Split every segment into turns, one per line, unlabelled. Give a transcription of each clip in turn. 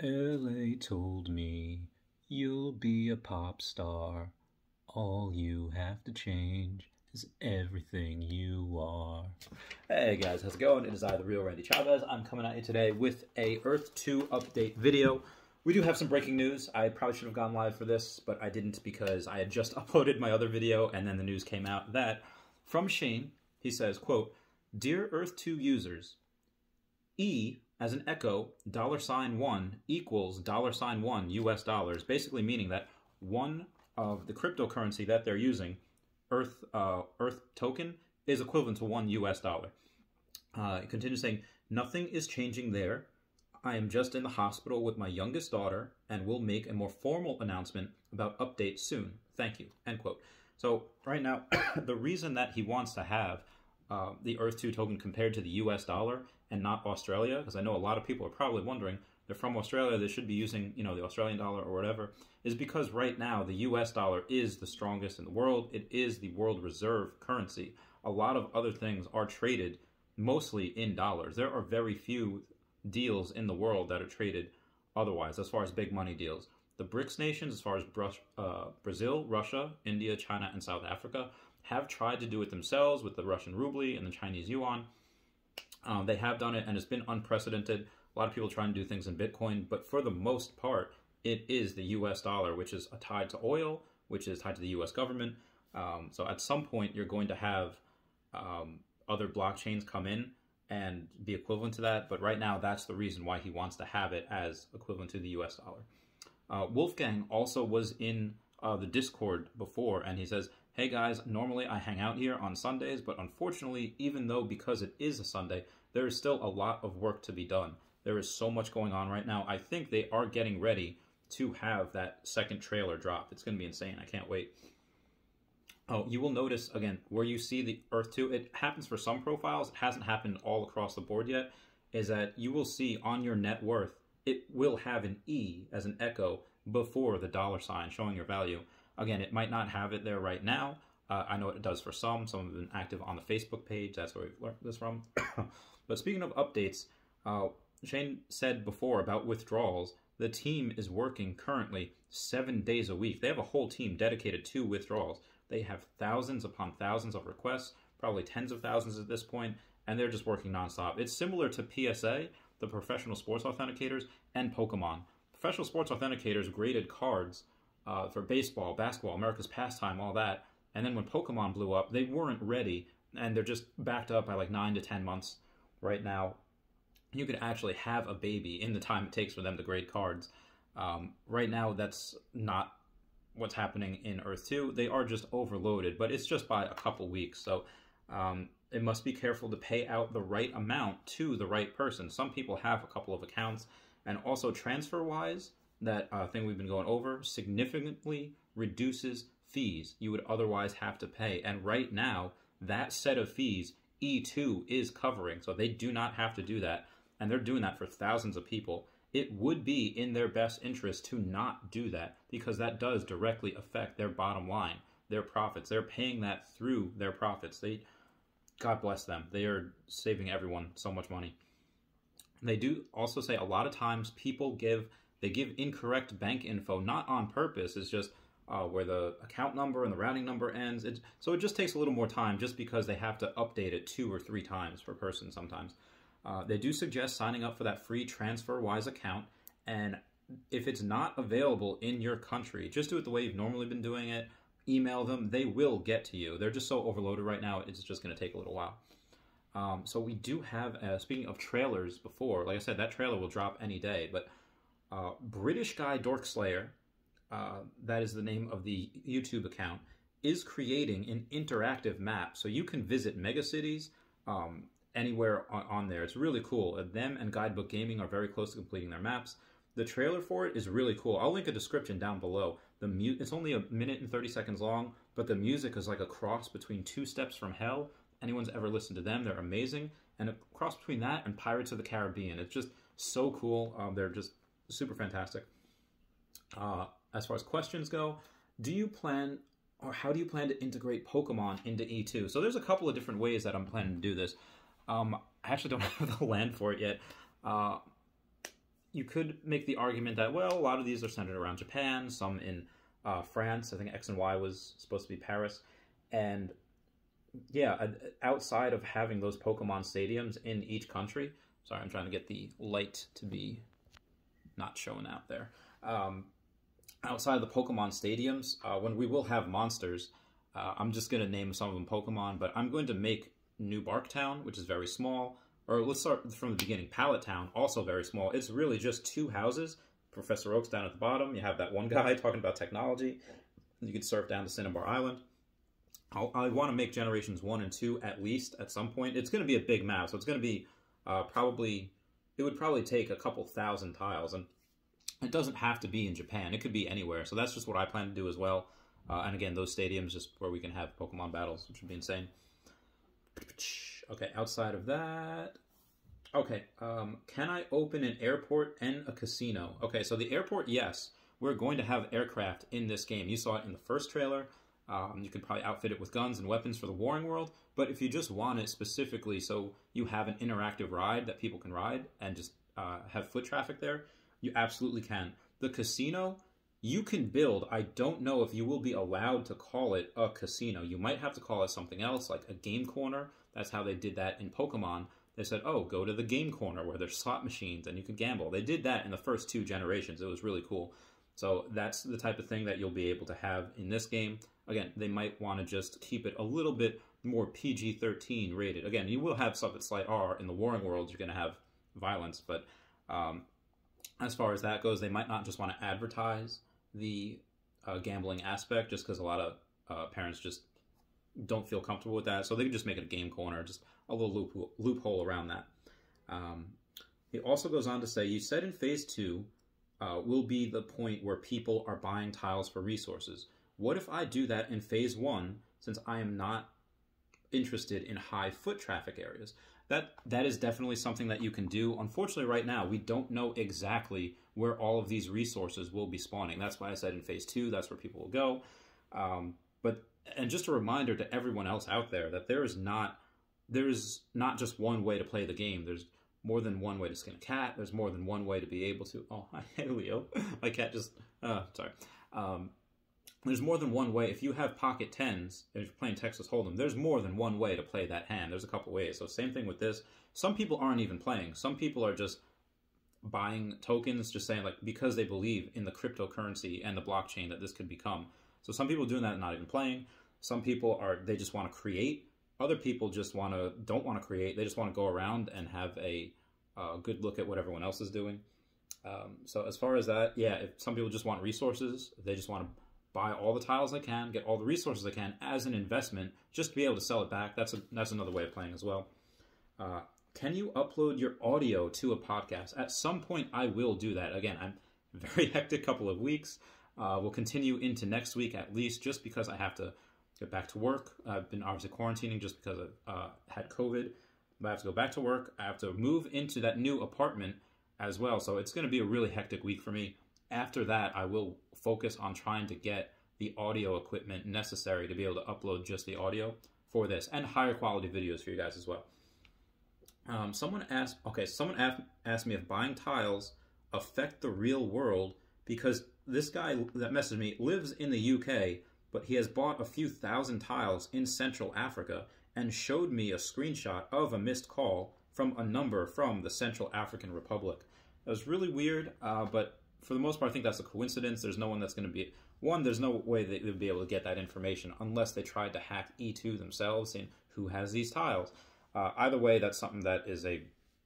LA told me you'll be a pop star. All you have to change is everything you are. Hey guys, how's it going? It is I, the real Randy Chavez. I'm coming at you today with a Earth 2 update video. We do have some breaking news. I probably should have gone live for this, but I didn't because I had just uploaded my other video and then the news came out that from Shane, he says, quote, "Dear Earth 2 users, E as an echo, $1 equals $1 US dollars, basically meaning that one of the cryptocurrency that they're using, Earth token, is equivalent to $1 US dollar. It continues saying, "Nothing is changing there. I am just in the hospital with my youngest daughter and will make a more formal announcement about updates soon. Thank you," end quote. So right now, the reason that he wants to have the Earth 2 token compared to the US dollar and not Australia, because I know a lot of people are probably wondering, they're from Australia, they should be using, the Australian dollar or whatever, is because right now the US dollar is the strongest in the world. It is the world reserve currency. A lot of other things are traded mostly in dollars. There are very few deals in the world that are traded otherwise, as far as big money deals. The BRICS nations, as far as Brazil, Russia, India, China, and South Africa, have tried to do it themselves with the Russian ruble and the Chinese yuan. They have done it, and it's been unprecedented. A lot of people trying to do things in Bitcoin, but for the most part, it is the US dollar, which is tied to oil, which is tied to the US government. So at some point, you're going to have other blockchains come in and be equivalent to that. But right now, that's the reason why he wants to have it as equivalent to the US dollar. Wolfgang also was in the Discord before, and he says, "Hey guys, normally I hang out here on Sundays, but unfortunately, even though because it is a Sunday, there is still a lot of work to be done. There is so much going on right now. I think they are getting ready to have that second trailer drop. It's going to be insane. I can't wait." Oh, you will notice, again, where you see the Earth 2, it happens for some profiles, it hasn't happened all across the board yet, is that you will see on your net worth, it will have an E as an echo before the dollar sign showing your value. Again, it might not have it there right now. I know it does for some. Some have been active on the Facebook page. That's where we've learned this from. But speaking of updates, Shane said before about withdrawals, the team is working currently 7 days a week. They have a whole team dedicated to withdrawals. They have thousands upon thousands of requests, probably tens of thousands at this point, and they're just working nonstop. It's similar to PSA, the professional sports authenticators, and Pokemon. Professional sports authenticators graded cards for baseball, basketball, America's pastime, all that. And then when Pokemon blew up, they weren't ready, and they're just backed up by like 9 to 10 months right now. You could actually have a baby in the time it takes for them to grade cards. Right now, that's not what's happening in Earth 2. They are just overloaded, but it's just by a couple weeks. So it must be careful to pay out the right amount to the right person. Some people have a couple of accounts, and also transfer-wise, that thing we've been going over, significantly reduces fees you would otherwise have to pay. And right now, that set of fees, E2 is covering, so they do not have to do that. And they're doing that for thousands of people. It would be in their best interest to not do that, because that does directly affect their bottom line, their profits. They're paying that through their profits. God bless them. They are saving everyone so much money. They do also say a lot of times people give incorrect bank info, not on purpose. It's just where the account number and the routing number ends. So it just takes a little more time just because they have to update it 2 or 3 times per person sometimes. They do suggest signing up for that free TransferWise account, and if it's not available in your country, just do it the way you've normally been doing it. Email them. They will get to you. They're just so overloaded right now, it's just going to take a little while. So we do have, speaking of trailers before, like I said, that trailer will drop any day, but British guy Dorkslayer, that is the name of the YouTube account, is creating an interactive map. So you can visit megacities anywhere on there. It's really cool. Them and Guidebook Gaming are very close to completing their maps. The trailer for it is really cool. I'll link a description down below. It's only 1 minute and 30 seconds long, but the music is like a cross between 2 Steps from Hell. Anyone's ever listened to them, they're amazing. And a cross between that and Pirates of the Caribbean. It's just so cool. They're just super fantastic. As far as questions go, how do you plan to integrate Pokemon into E2? So there's a couple of different ways that I'm planning to do this. I actually don't have the land for it yet. you could make the argument that, well, a lot of these are centered around Japan, some in France. I think X and Y was supposed to be Paris. And yeah, outside of having those Pokemon stadiums in each country, sorry, I'm trying to get the light to be not showing out there. Outside of the Pokemon stadiums, when we will have monsters, I'm just going to name some of them Pokemon, but I'm going to make New Barktown, which is very small. Or let's start from the beginning. Pallet Town, also very small. It's really just 2 houses. Professor Oak's down at the bottom. You have that one guy talking about technology. You can surf down to Cinnabar Island. I want to make Generations 1 and 2 at least at some point. It's going to be a big map, so it's going to be it would probably take a couple thousand tiles. And it doesn't have to be in Japan. It could be anywhere. So that's just what I plan to do as well. And again, those stadiums just where we can have Pokemon battles, which would be insane. Okay, outside of that... Okay, can I open an airport and a casino? Okay, so the airport, yes. We're going to have aircraft in this game. You saw it in the first trailer. You could probably outfit it with guns and weapons for the Warring World. But if you just want it specifically so you have an interactive ride that people can ride and just have foot traffic there, you absolutely can. The casino, you can build. I don't know if you will be allowed to call it a casino. You might have to call it something else, like a game corner. That's how they did that in Pokemon. They said, oh, go to the game corner where there's slot machines and you can gamble. They did that in the first 2 generations. It was really cool. So that's the type of thing that you'll be able to have in this game. Again, they might want to just keep it a little bit more PG-13 rated. Again, you will have stuff at slight R. In the Warring Worlds, you're going to have violence. But as far as that goes, they might not just want to advertise the gambling aspect just because a lot of parents just don't feel comfortable with that. So they could just make it a game corner, just a little loophole around that. He also goes on to say, you said in Phase 2 will be the point where people are buying tiles for resources. What if I do that in Phase 1, since I am not interested in high foot traffic areas? That is definitely something that you can do. Unfortunately, right now, we don't know exactly where all of these resources will be spawning. That's why I said in Phase 2, that's where people will go. And just a reminder to everyone else out there that there's not just one way to play the game. There's more than one way to skin a cat. There's more than one way to be able to... Oh, hi, Leo. My cat just... sorry. There's more than one way. If you have pocket 10s, and if you're playing Texas Hold'em, there's more than one way to play that hand. There's a couple ways. So same thing with this. Some people aren't even playing. Some people are just buying tokens, just saying, like, because they believe in the cryptocurrency and the blockchain that this could become. So some people doing that and not even playing. Some people they just want to create. Other people just don't want to create. They just want to go around and have a good look at what everyone else is doing. So as far as that, yeah, if some people just want resources, they just want to buy all the tiles I can, get all the resources I can as an investment, just to be able to sell it back. That's another way of playing as well. Can you upload your audio to a podcast? At some point, I will do that. Again, I'm very hectic couple of weeks. We'll continue into next week at least, just because I have to get back to work. I've been obviously quarantining just because I had COVID. But I have to go back to work. I have to move into that new apartment as well. So it's going to be a really hectic week for me. After that, I will focus on trying to get the audio equipment necessary to be able to upload just the audio for this, and higher quality videos for you guys as well. Someone asked me if buying tiles affect the real world, because this guy that messaged me lives in the UK, but he has bought a few thousand tiles in Central Africa and showed me a screenshot of a missed call from a number from the Central African Republic. That was really weird, but for the most part, I think that's a coincidence. There's no one that's going to be... One, there's no way they would be able to get that information unless they tried to hack E2 themselves, saying who has these tiles. Either way, that's something that is a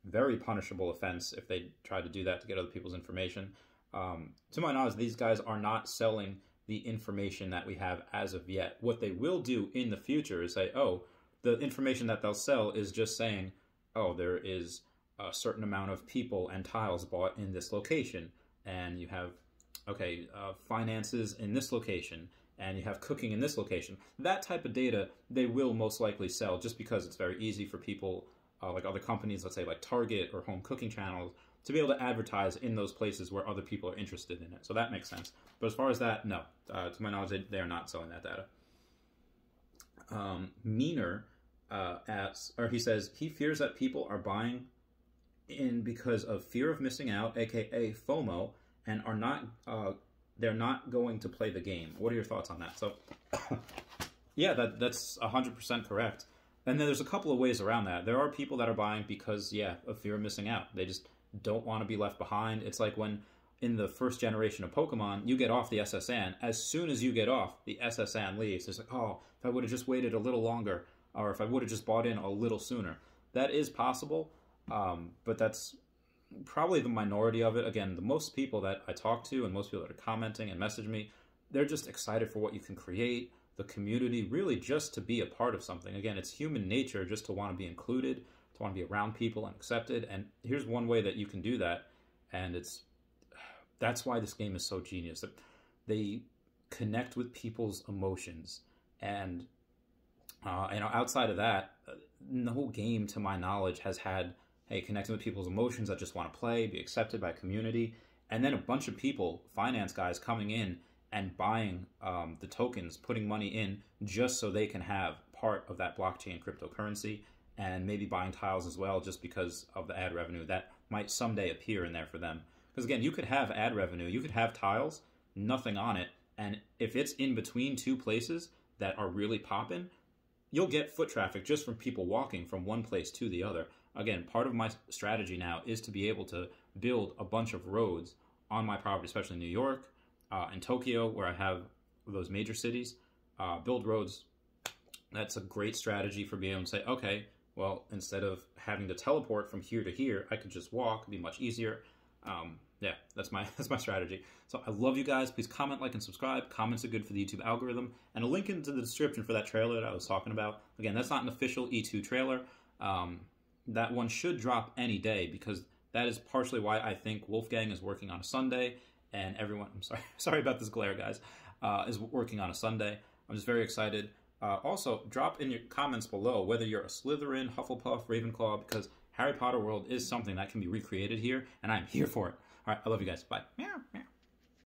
very punishable offense if they try to do that to get other people's information. To my knowledge, these guys are not selling the information that we have as of yet. What they will do in the future is say, oh, the information that they'll sell is just saying, oh, there is a certain amount of people and tiles bought in this location, and you have, finances in this location, and you have cooking in this location. That type of data they will most likely sell, just because it's very easy for people, like other companies, let's say like Target or home cooking channels, to be able to advertise in those places where other people are interested in it. So that makes sense. But as far as that, no. To my knowledge, they are not selling that data. Meaner he says he fears that people are buying in because of fear of missing out, aka FOMO, and are not they're not going to play the game. What are your thoughts on that? So yeah, that's 100% correct. And then there's a couple of ways around that. There are people that are buying because, yeah, of fear of missing out. They just don't want to be left behind. It's like when in the first generation of Pokemon, you get off the SSN. As soon as you get off, the SSN leaves. It's like, oh, if I would have just waited a little longer, or if I would have just bought in a little sooner. That is possible, but that's probably the minority of it. Again, the most people that I talk to and most people that are commenting and message me, they're just excited for what you can create, the community, really just to be a part of something. Again, it's human nature just to want to be included, to want to be around people and accepted. And here's one way that you can do that, and that's why this game is so genius. That they connect with people's emotions, and outside of that, no game, to my knowledge, has had connecting with people's emotions that just want to play, be accepted by community, and then a bunch of people, finance guys, coming in and buying the tokens, putting money in just so they can have part of that blockchain cryptocurrency, and maybe buying tiles as well just because of the ad revenue that might someday appear in there for them. Because again, you could have ad revenue, you could have tiles, nothing on it, and if it's in between two places that are really popping, you'll get foot traffic just from people walking from one place to the other. Again, part of my strategy now is to be able to build a bunch of roads on my property, especially in New York, in Tokyo, where I have those major cities, build roads. That's a great strategy for being able to say, okay, well, instead of having to teleport from here to here, I could just walk. It'd be much easier. Yeah, that's my strategy. So I love you guys. Please comment, like, and subscribe. Comments are good for the YouTube algorithm. And a link into the description for that trailer that I was talking about. Again, that's not an official E2 trailer. That one should drop any day, because that is partially why I think Wolfgang is working on a Sunday, and everyone, I'm sorry about this glare, guys, is working on a Sunday. I'm just very excited. Also, drop in your comments below whether you're a Slytherin, Hufflepuff, Ravenclaw, because Harry Potter world is something that can be recreated here, and I'm here for it. All right, I love you guys. Bye. Meow, meow.